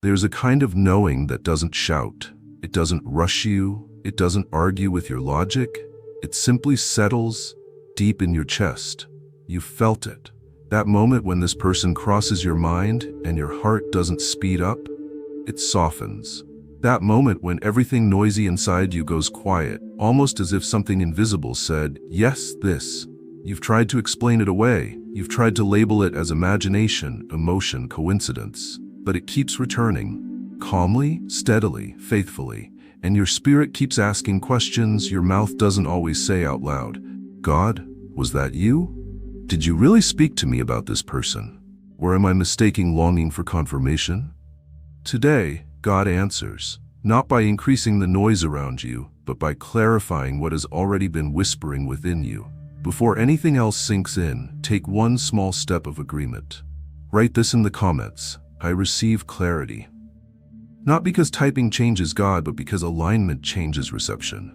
There's a kind of knowing that doesn't shout. It doesn't rush you. It doesn't argue with your logic. It simply settles deep in your chest. You felt it. That moment when this person crosses your mind and your heart doesn't speed up, it softens. That moment when everything noisy inside you goes quiet, almost as if something invisible said, "Yes, this." You've tried to explain it away. You've tried to label it as imagination, emotion, coincidence. But it keeps returning, calmly, steadily, faithfully. And your spirit keeps asking questions your mouth doesn't always say out loud. God, was that you? Did you really speak to me about this person? Or am I mistaking longing for confirmation? Today, God answers, not by increasing the noise around you, but by clarifying what has already been whispering within you. Before anything else sinks in, take one small step of agreement. Write this in the comments: I receive clarity. Not because typing changes God, but because alignment changes reception.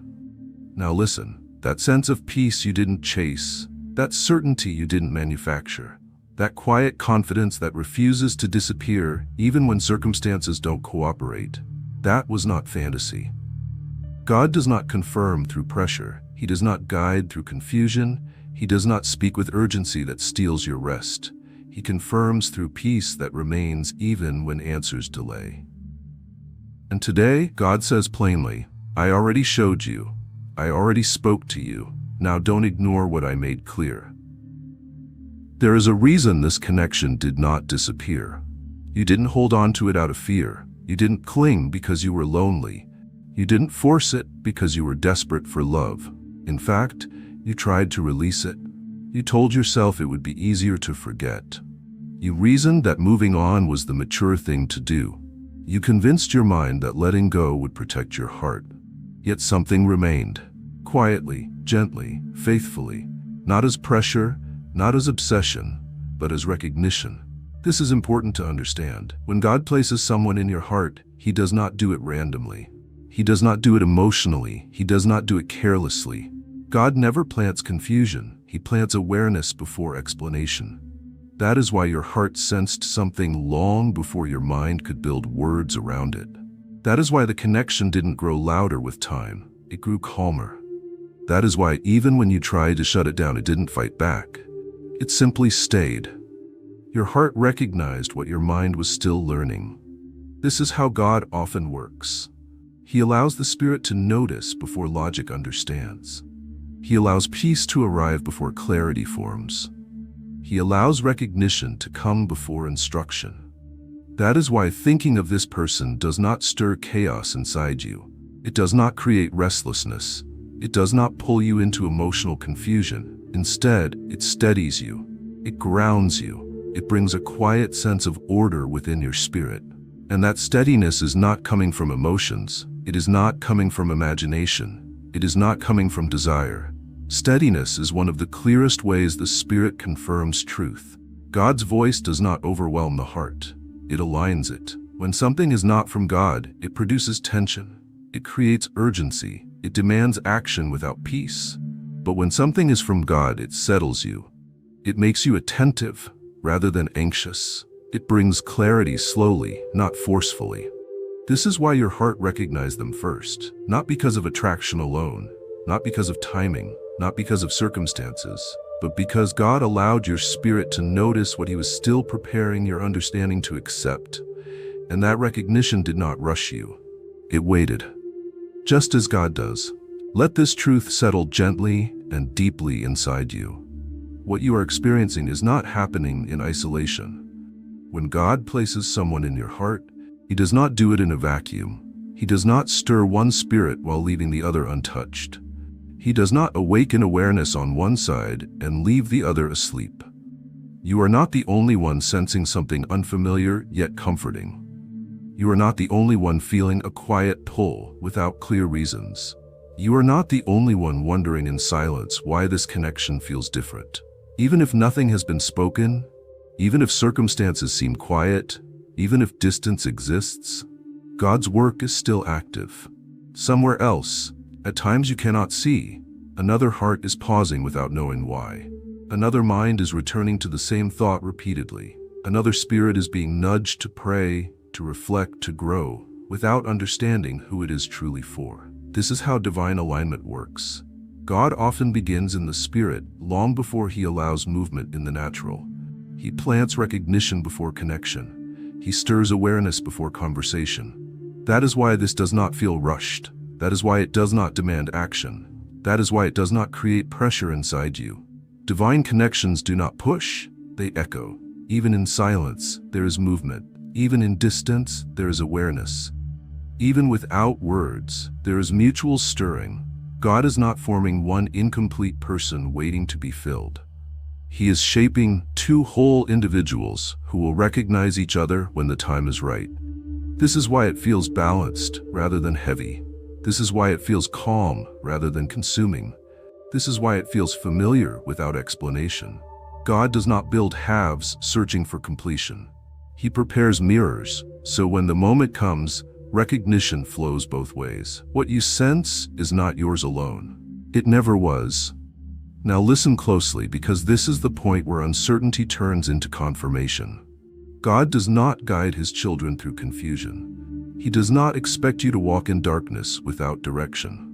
Now listen, that sense of peace you didn't chase, that certainty you didn't manufacture, that quiet confidence that refuses to disappear even when circumstances don't cooperate, that was not fantasy. God does not confirm through pressure. He does not guide through confusion. He does not speak with urgency that steals your rest. He confirms through peace that remains even when answers delay. And today, God says plainly, I already showed you. I already spoke to you. Now don't ignore what I made clear. There is a reason this connection did not disappear. You didn't hold on to it out of fear. You didn't cling because you were lonely. You didn't force it because you were desperate for love. In fact, you tried to release it. You told yourself it would be easier to forget. You reasoned that moving on was the mature thing to do. You convinced your mind that letting go would protect your heart. Yet something remained, quietly, gently, faithfully, not as pressure, not as obsession, but as recognition. This is important to understand. When God places someone in your heart, He does not do it randomly. He does not do it emotionally. He does not do it carelessly. God never plants confusion. He plants awareness before explanation. That is why your heart sensed something long before your mind could build words around it. That is why the connection didn't grow louder with time. It grew calmer. That is why even when you tried to shut it down, it didn't fight back. It simply stayed. Your heart recognized what your mind was still learning. This is how God often works. He allows the Spirit to notice before logic understands. He allows peace to arrive before clarity forms. He allows recognition to come before instruction. That is why thinking of this person does not stir chaos inside you. It does not create restlessness. It does not pull you into emotional confusion. Instead, it steadies you. It grounds you. It brings a quiet sense of order within your spirit. And that steadiness is not coming from emotions. It is not coming from imagination. It is not coming from desire. Steadiness is one of the clearest ways the Spirit confirms truth. God's voice does not overwhelm the heart. It aligns it. When something is not from God, it produces tension. It creates urgency. It demands action without peace. But when something is from God, it settles you. It makes you attentive rather than anxious. It brings clarity slowly, not forcefully. This is why your heart recognized them first, not because of attraction alone, not because of timing, not because of circumstances, but because God allowed your spirit to notice what He was still preparing your understanding to accept. And that recognition did not rush you. It waited. Just as God does. Let this truth settle gently and deeply inside you. What you are experiencing is not happening in isolation. When God places someone in your heart, He does not do it in a vacuum. He does not stir one spirit while leaving the other untouched. He does not awaken awareness on one side and leave the other asleep. You are not the only one sensing something unfamiliar yet comforting. You are not the only one feeling a quiet pull without clear reasons. You are not the only one wondering in silence why this connection feels different. Even if nothing has been spoken, even if circumstances seem quiet, even if distance exists, God's work is still active. Somewhere else, at times you cannot see, another heart is pausing without knowing why. Another mind is returning to the same thought repeatedly. Another spirit is being nudged to pray, to reflect, to grow, without understanding who it is truly for. This is how divine alignment works. God often begins in the spirit long before he allows movement in the natural. He plants recognition before connection. He stirs awareness before conversation. That is why this does not feel rushed. That is why it does not demand action. That is why it does not create pressure inside you. Divine connections do not push, they echo. Even in silence, there is movement. Even in distance, there is awareness. Even without words, there is mutual stirring. God is not forming one incomplete person waiting to be filled. He is shaping two whole individuals who will recognize each other when the time is right. This is why it feels balanced rather than heavy. This is why it feels calm rather than consuming. This is why it feels familiar without explanation. God does not build halves searching for completion. He prepares mirrors, so when the moment comes, recognition flows both ways. What you sense is not yours alone. It never was. Now listen closely, because this is the point where uncertainty turns into confirmation. God does not guide his children through confusion. He does not expect you to walk in darkness without direction.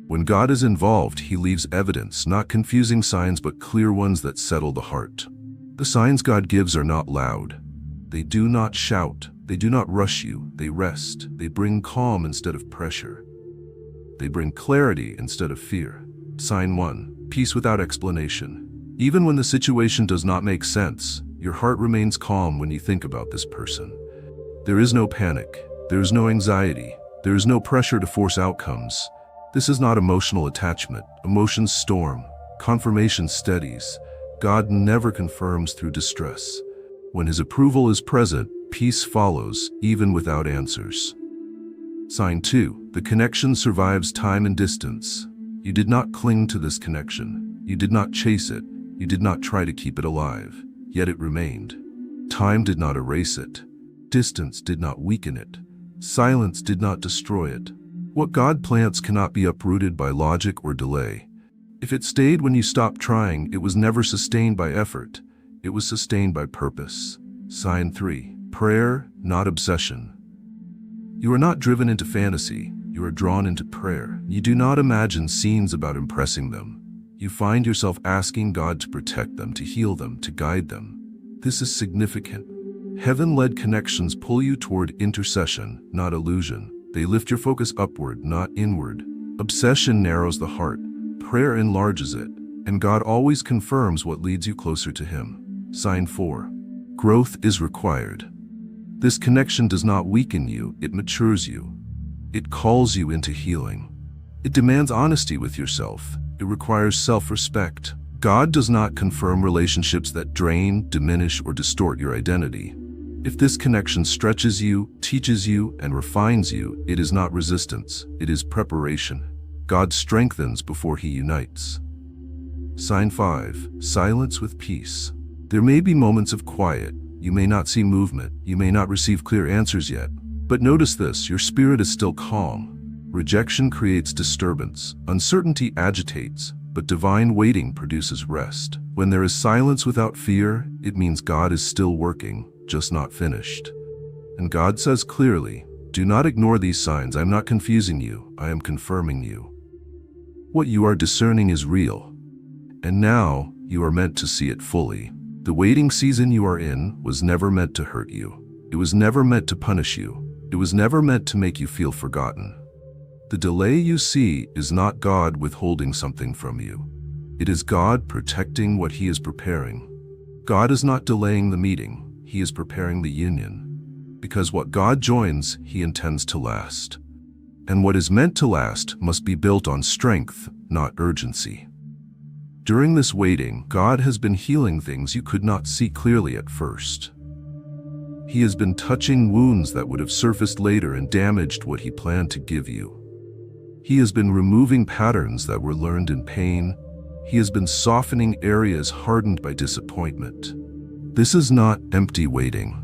When God is involved, he leaves evidence, not confusing signs but clear ones that settle the heart. The signs God gives are not loud. They do not shout. They do not rush you. They rest. They bring calm instead of pressure. They bring clarity instead of fear. Sign 1. Peace without explanation. Even when the situation does not make sense, your heart remains calm when you think about this person. There is no panic. There is no anxiety. There is no pressure to force outcomes. This is not emotional attachment. Emotions storm. Confirmation steadies. God never confirms through distress. When his approval is present, peace follows, even without answers. Sign 2. The connection survives time and distance. You did not cling to this connection. You did not chase it. You did not try to keep it alive. Yet it remained. Time did not erase it. Distance did not weaken it. Silence did not destroy it. What God plants cannot be uprooted by logic or delay. If it stayed when you stopped trying, it was never sustained by effort. It was sustained by purpose. Sign 3. Prayer, not obsession. You are not driven into fantasy. You are drawn into prayer. You do not imagine scenes about impressing them. You find yourself asking God to protect them, to heal them, to guide them. This is significant. Heaven-led connections pull you toward intercession, not illusion. They lift your focus upward, not inward. Obsession narrows the heart. Prayer enlarges it. And God always confirms what leads you closer to him. Sign 4. Growth is required. This connection does not weaken you, it matures you. It calls you into healing. It demands honesty with yourself. It requires self-respect. God does not confirm relationships that drain, diminish, or distort your identity. If this connection stretches you, teaches you, and refines you, it is not resistance, it is preparation. God strengthens before he unites. Sign 5. Silence with peace. There may be moments of quiet. You may not see movement. You may not receive clear answers yet. But notice this, your spirit is still calm. Rejection creates disturbance. Uncertainty agitates. But divine waiting produces rest. When there is silence without fear, it means God is still working, just not finished. And God says clearly, do not ignore these signs. I am not confusing you. I am confirming you. What you are discerning is real. And now, you are meant to see it fully. The waiting season you are in was never meant to hurt you. It was never meant to punish you. It was never meant to make you feel forgotten. The delay you see is not God withholding something from you. It is God protecting what he is preparing. God is not delaying the meeting. He is preparing the union. Because what God joins, he intends to last. And what is meant to last must be built on strength, not urgency. During this waiting, God has been healing things you could not see clearly at first. He has been touching wounds that would have surfaced later and damaged what he planned to give you. He has been removing patterns that were learned in pain. He has been softening areas hardened by disappointment. This is not empty waiting.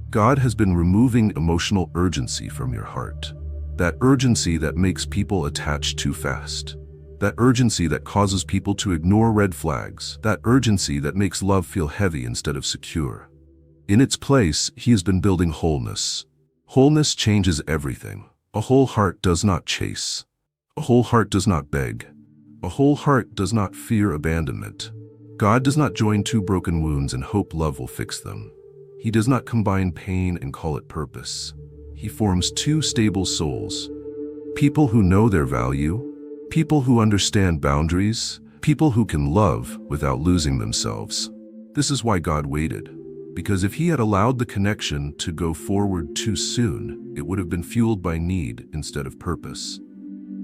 God has been removing emotional urgency from your heart. That urgency that makes people attach too fast. That urgency that causes people to ignore red flags. That urgency that makes love feel heavy instead of secure. In its place, he has been building wholeness. Wholeness changes everything. A whole heart does not chase. A whole heart does not beg. A whole heart does not fear abandonment. God does not join two broken wounds and hope love will fix them. He does not combine pain and call it purpose. He forms two stable souls. People who know their value, people who understand boundaries, people who can love without losing themselves. This is why God waited. Because if he had allowed the connection to go forward too soon, it would have been fueled by need instead of purpose.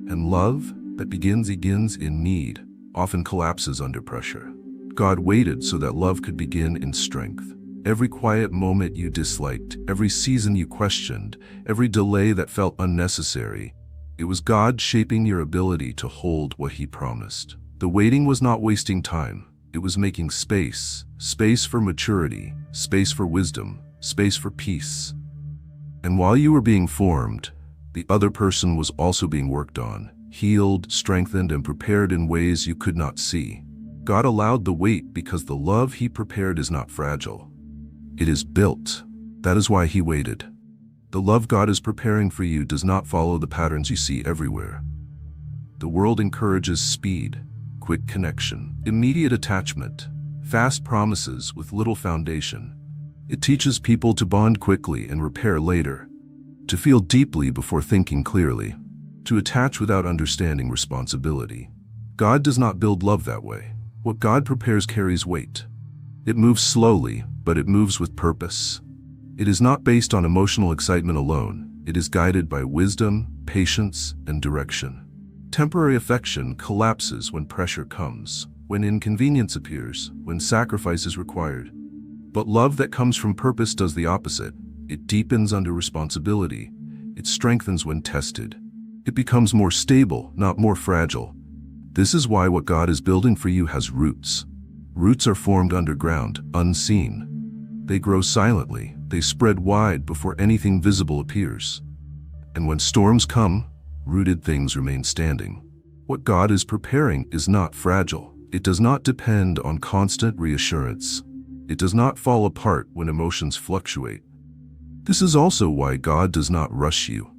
And love that begins in need often collapses under pressure. God waited so that love could begin in strength. Every quiet moment you disliked, every season you questioned, every delay that felt unnecessary, it was God shaping your ability to hold what he promised. The waiting was not wasting time. It was making space for maturity, space for wisdom, space for peace. And while you were being formed, the other person was also being worked on, healed, strengthened, and prepared in ways you could not see. God allowed the wait because the love he prepared is not fragile. It is built. That is why he waited. The love God is preparing for you does not follow the patterns you see everywhere. The world encourages speed, quick connection, immediate attachment, fast promises with little foundation. It teaches people to bond quickly and repair later, to feel deeply before thinking clearly, to attach without understanding responsibility. God does not build love that way. What God prepares carries weight. It moves slowly, but it moves with purpose. It is not based on emotional excitement alone. It is guided by wisdom, patience, and direction. Temporary affection collapses when pressure comes, when inconvenience appears, when sacrifice is required. But love that comes from purpose does the opposite. It deepens under responsibility. It strengthens when tested. It becomes more stable, not more fragile. This is why what God is building for you has roots. Roots are formed underground, unseen. They grow silently. They spread wide before anything visible appears. And when storms come, rooted things remain standing. What God is preparing is not fragile. It does not depend on constant reassurance. It does not fall apart when emotions fluctuate. This is also why God does not rush you.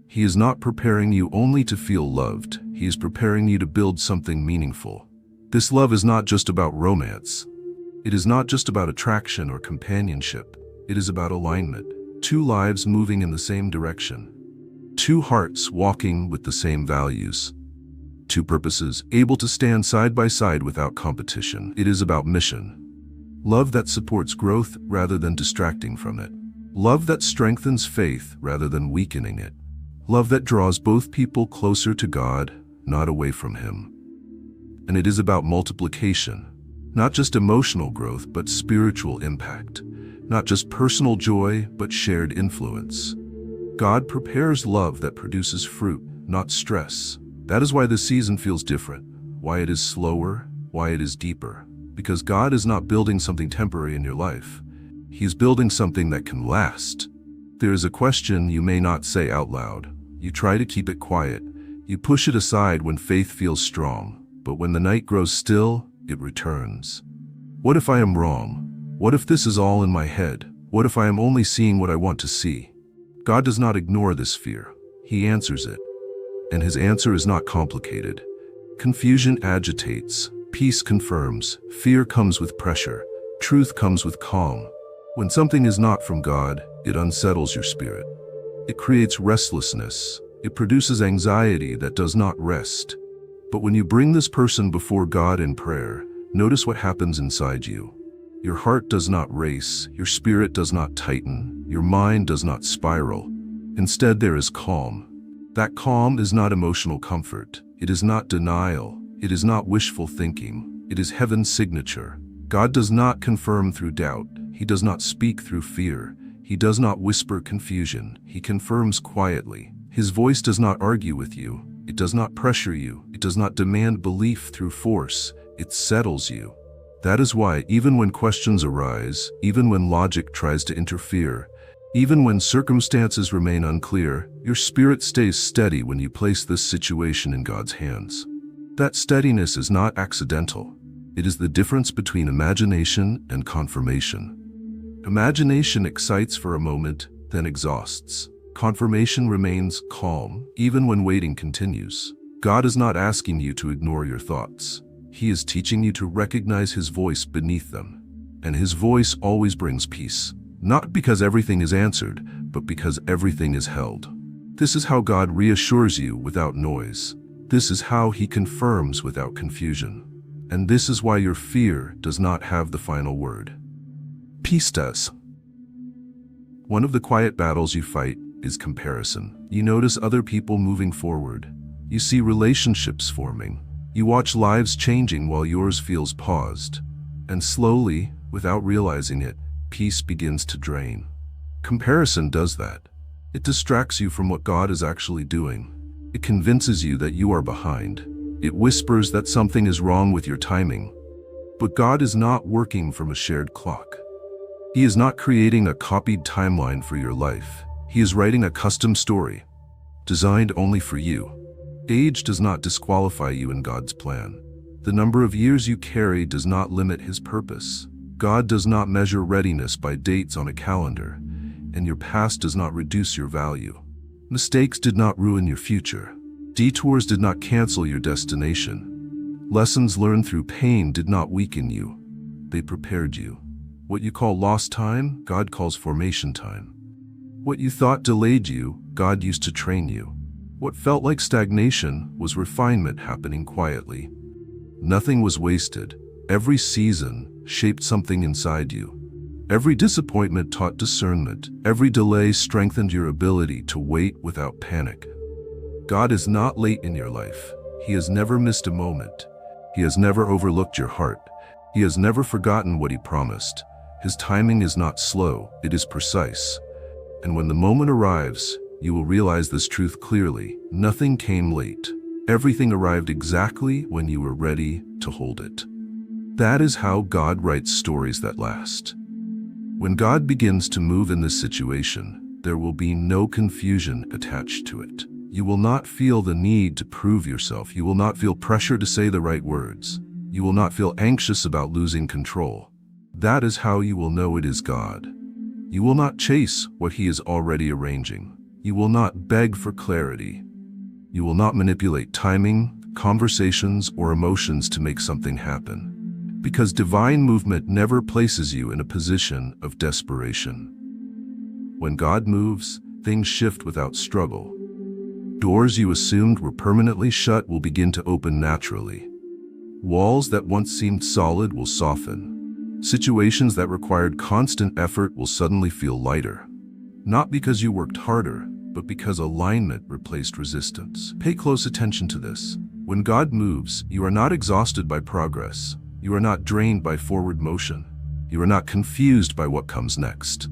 He is not preparing you only to feel loved. He is preparing you to build something meaningful. This love is not just about romance. It is not just about attraction or companionship. It is about alignment. Two lives moving in the same direction. Two hearts walking with the same values. Two purposes able to stand side by side without competition. It is about mission. Love that supports growth rather than distracting from it. Love that strengthens faith rather than weakening it. Love that draws both people closer to God, not away from him. And it is about multiplication. Not just emotional growth, but spiritual impact. Not just personal joy, but shared influence. God prepares love that produces fruit, not stress. That is why this season feels different, why it is slower, why it is deeper. Because God is not building something temporary in your life. He is building something that can last. There is a question you may not say out loud. You try to keep it quiet. You push it aside when faith feels strong. But when the night grows still, it returns. What if I am wrong? What if this is all in my head? What if I am only seeing what I want to see? God does not ignore this fear. He answers it. And his answer is not complicated. Confusion agitates. Peace confirms. Fear comes with pressure. Truth comes with calm. When something is not from God, it unsettles your spirit. It creates restlessness. It produces anxiety that does not rest. But when you bring this person before God in prayer, notice what happens inside you. Your heart does not race, your spirit does not tighten, your mind does not spiral. Instead, there is calm. That calm is not emotional comfort. It is not denial. It is not wishful thinking. It is heaven's signature. God does not confirm through doubt. He does not speak through fear. He does not whisper confusion. He confirms quietly. His voice does not argue with you. It does not pressure you. It does not demand belief through force. It settles you. That is why even when questions arise, even when logic tries to interfere, even when circumstances remain unclear, your spirit stays steady when you place this situation in God's hands. That steadiness is not accidental. It is the difference between imagination and confirmation. Imagination excites for a moment, then exhausts. Confirmation remains calm, even when waiting continues. God is not asking you to ignore your thoughts. He is teaching you to recognize His voice beneath them. And His voice always brings peace. Not because everything is answered, but because everything is held. This is how God reassures you without noise. This is how He confirms without confusion. And this is why your fear does not have the final word. Peace does. One of the quiet battles you fight is comparison. You notice other people moving forward. You see relationships forming. You watch lives changing while yours feels paused. And slowly, without realizing it, peace begins to drain. Comparison does that. It distracts you from what God is actually doing. It convinces you that you are behind. It whispers that something is wrong with your timing. But God is not working from a shared clock. He is not creating a copied timeline for your life. He is writing a custom story, designed only for you. Age does not disqualify you in God's plan. The number of years you carry does not limit His purpose. God does not measure readiness by dates on a calendar, and your past does not reduce your value. Mistakes did not ruin your future. Detours did not cancel your destination. Lessons learned through pain did not weaken you. They prepared you. What you call lost time, God calls formation time. What you thought delayed you, God used to train you. What felt like stagnation was refinement happening quietly. Nothing was wasted. Every season shaped something inside you. Every disappointment taught discernment. Every delay strengthened your ability to wait without panic. God is not late in your life. He has never missed a moment. He has never overlooked your heart. He has never forgotten what He promised. His timing is not slow, it is precise. And when the moment arrives, you will realize this truth clearly. Nothing came late. Everything arrived exactly when you were ready to hold it. That is how God writes stories that last. When God begins to move in this situation, there will be no confusion attached to it. You will not feel the need to prove yourself. You will not feel pressure to say the right words. You will not feel anxious about losing control. That is how you will know it is God. You will not chase what He is already arranging. You will not beg for clarity. You will not manipulate timing, conversations, or emotions to make something happen. Because divine movement never places you in a position of desperation. When God moves, things shift without struggle. Doors you assumed were permanently shut will begin to open naturally. Walls that once seemed solid will soften. Situations that required constant effort will suddenly feel lighter. Not because you worked harder, but because alignment replaced resistance. Pay close attention to this. When God moves, you are not exhausted by progress. You are not drained by forward motion. You are not confused by what comes next.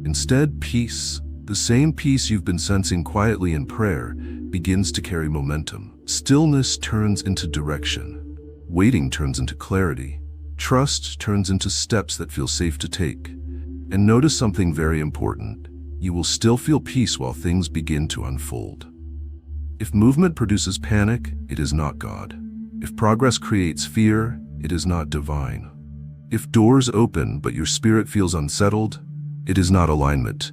Instead, peace, the same peace you've been sensing quietly in prayer, begins to carry momentum. Stillness turns into direction. Waiting turns into clarity. Trust turns into steps that feel safe to take. And notice something very important. You will still feel peace while things begin to unfold. If movement produces panic, it is not God. If progress creates fear, it is not divine. If doors open but your spirit feels unsettled, it is not alignment.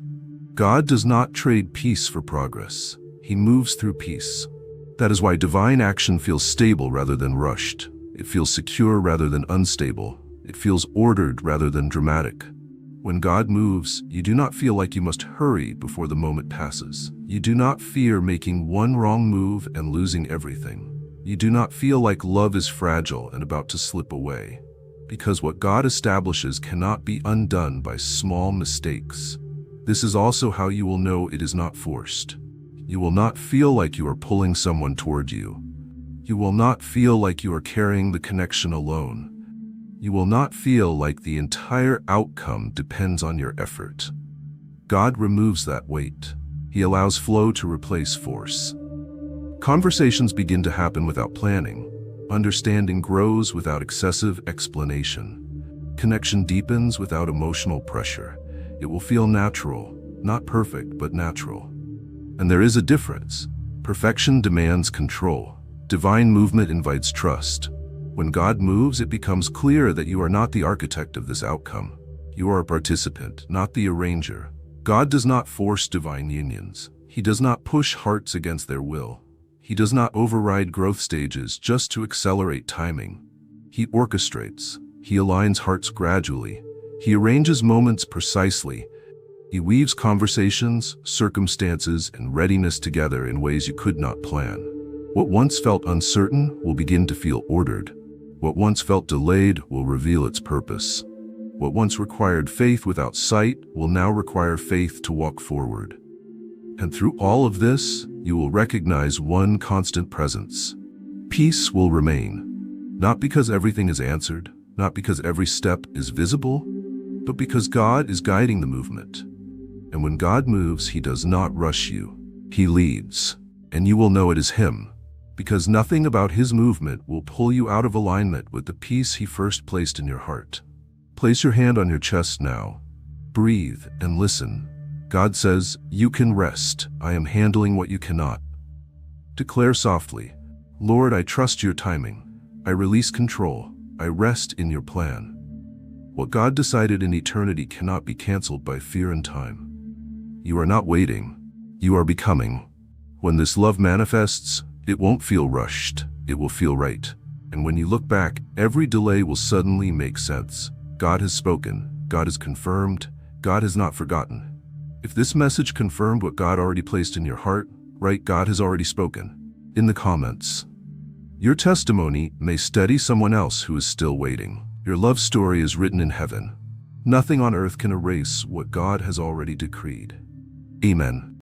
God does not trade peace for progress. He moves through peace. That is why divine action feels stable rather than rushed. It feels secure rather than unstable. It feels ordered rather than dramatic. When God moves, you do not feel like you must hurry before the moment passes. You do not fear making one wrong move and losing everything. You do not feel like love is fragile and about to slip away, because what God establishes cannot be undone by small mistakes. This is also how you will know it is not forced. You will not feel like you are pulling someone toward you. You will not feel like you are carrying the connection alone. You will not feel like the entire outcome depends on your effort. God removes that weight. He allows flow to replace force. Conversations begin to happen without planning. Understanding grows without excessive explanation. Connection deepens without emotional pressure. It will feel natural, not perfect, but natural. And there is a difference. Perfection demands control. Divine movement invites trust. When God moves, it becomes clear that you are not the architect of this outcome. You are a participant, not the arranger. God does not force divine unions. He does not push hearts against their will. He does not override growth stages just to accelerate timing. He orchestrates. He aligns hearts gradually. He arranges moments precisely. He weaves conversations, circumstances, and readiness together in ways you could not plan. What once felt uncertain will begin to feel ordered. What once felt delayed will reveal its purpose. What once required faith without sight will now require faith to walk forward. And through all of this, you will recognize one constant presence. Peace will remain, not because everything is answered, not because every step is visible, but because God is guiding the movement. And when God moves, He does not rush you. He leads, and you will know it is Him, because nothing about His movement will pull you out of alignment with the peace He first placed in your heart. Place your hand on your chest now. Breathe and listen. God says, "You can rest. I am handling what you cannot." Declare softly, "Lord, I trust your timing. I release control. I rest in your plan." What God decided in eternity cannot be canceled by fear and time. You are not waiting. You are becoming. When this love manifests, it won't feel rushed. It will feel right. And when you look back, every delay will suddenly make sense. God has spoken. God has confirmed. God has not forgotten. If this message confirmed what God already placed in your heart, write "God has already spoken" in the comments. Your testimony may steady someone else who is still waiting. Your love story is written in heaven. Nothing on earth can erase what God has already decreed. Amen.